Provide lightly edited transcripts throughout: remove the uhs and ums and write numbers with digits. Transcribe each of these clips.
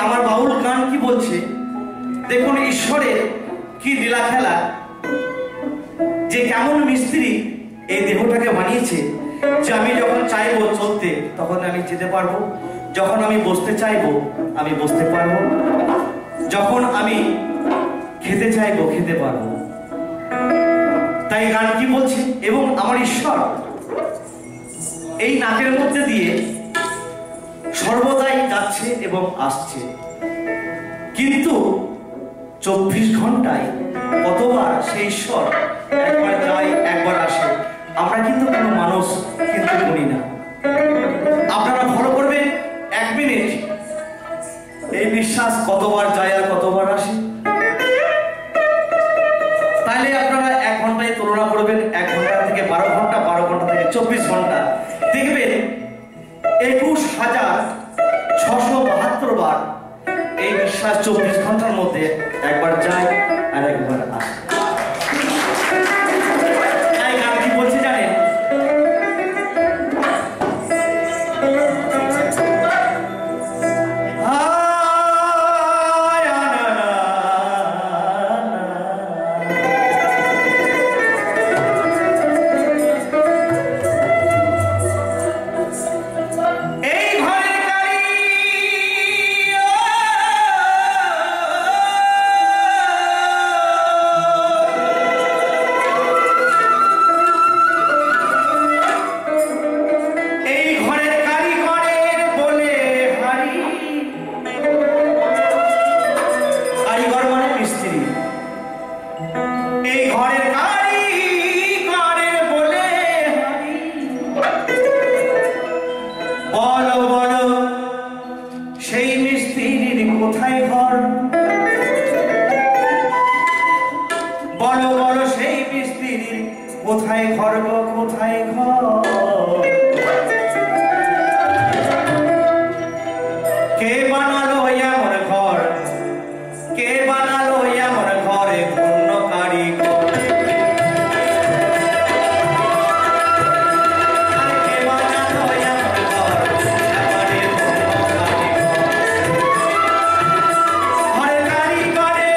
আমার বাউল গান কি বলছে দেখুন, ঈশ্বরের কি লীলা খেলা, যে কেমন মিস্ত্রি এই দেহটাকে বানিয়েছে যে আমি যখন চাইবো চলতে তখন আমি যেতে পারবো, যখন আমি বসতে চাইবো আমি বসতে পারবো, যখন আমি খেতে চাইবো খেতে পারবো। তাই গান কি বলছে, এবং আমার ঈশ্বর এই নাকের মধ্যে দিয়ে সর্বদাই যাচ্ছে এবং আসছে, কিন্তু 24 ঘন্টায় কতবার সেই ঈশ্বর একবার যায় একবার আসে। আমরা কিন্তু কোনো মানুষ কিন্তু করি না। আপনারা ভালো করবেন 1 মিনিট এই নিঃশ্বাস কতবার যায় আর কতবার আসে, তাহলে আপনারা 1 ঘন্টায় তুলনা করবেন 1 ঘন্টা থেকে 12 ঘন্টা, 12 ঘন্টা থেকে 24 ঘন্টা, দেখবেন 21,672 বার এই নিঃশ্বাস 24 ঘন্টার মধ্যে একবার যায় আর একবার আসে। তাই গান কি বলছে জানেন, কোথায় ঘর গো কোথায় ঘর, কে বানালো এমন ঘর, কে বানালো এমন ঘরে পূর্ণ কারিগর, কে বানালো এমন ঘর একেবারে পূর্ণ কারিগর, ঘরে কারিগরে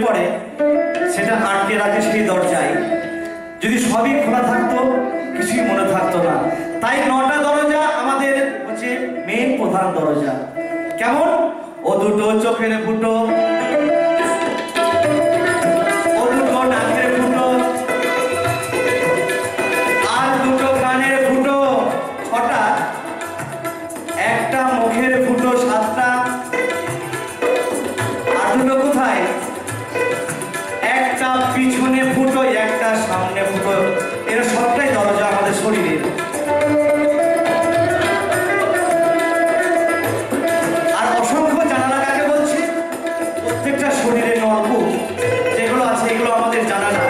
পড়ে সেটা আটকে রাখে সেই দরজায়। যদি সবই খোলা থাকতো কিছুই মনে থাকতো না। তাই 9টা দরজা আমাদের হচ্ছে মেন প্রধান দরজা। কেমন? ও দুটো চোখের ফুটো, ও দুটো নাকের ফুটো, আর দুটো কানের ফুটো 6টা, একটা মুখের ফুটো 7টা, আর দুটো কোথায়? একটা পিছনে ফুটো, একটা সামনে ফুটো। এর সবটাই দরজা আমাদের শরীরের। আর অসংখ্য জানালা কাকে বলছে? প্রত্যেকটা শরীরের নলকূপ যেগুলো আছে এগুলো আমাদের জানালা।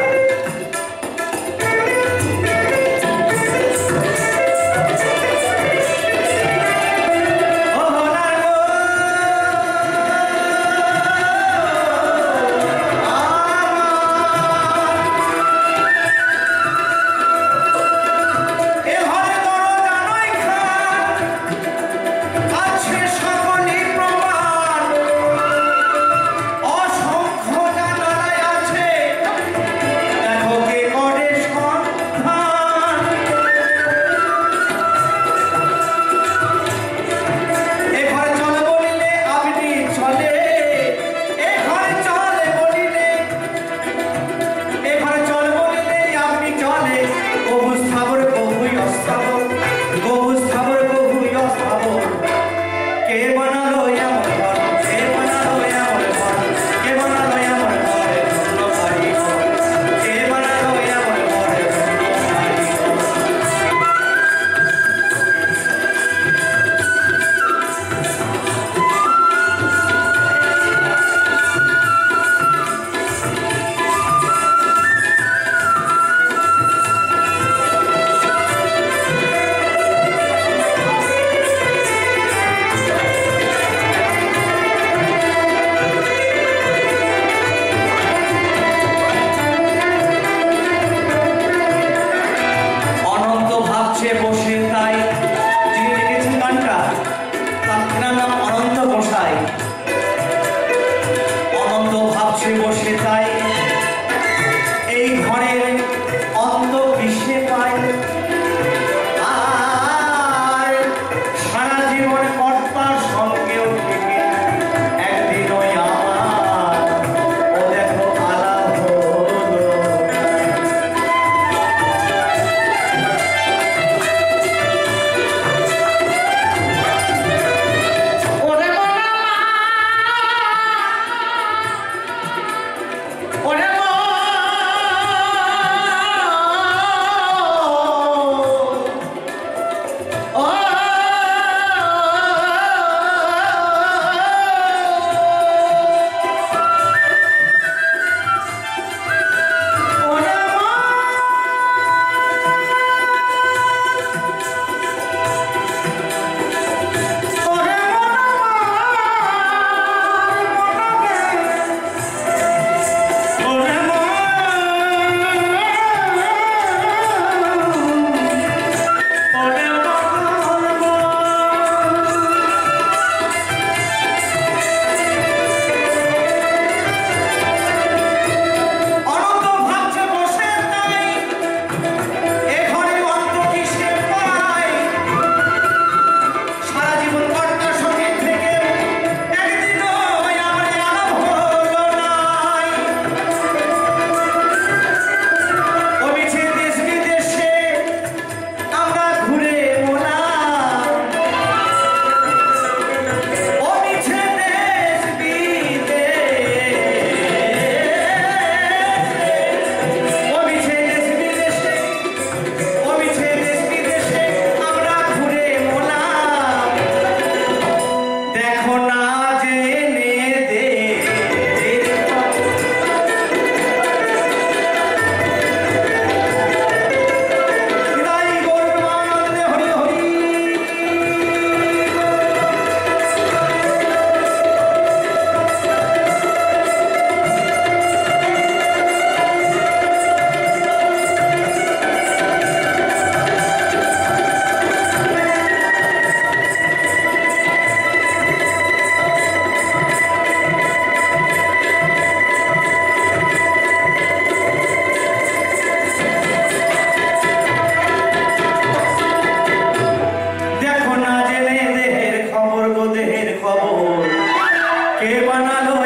কে বানালো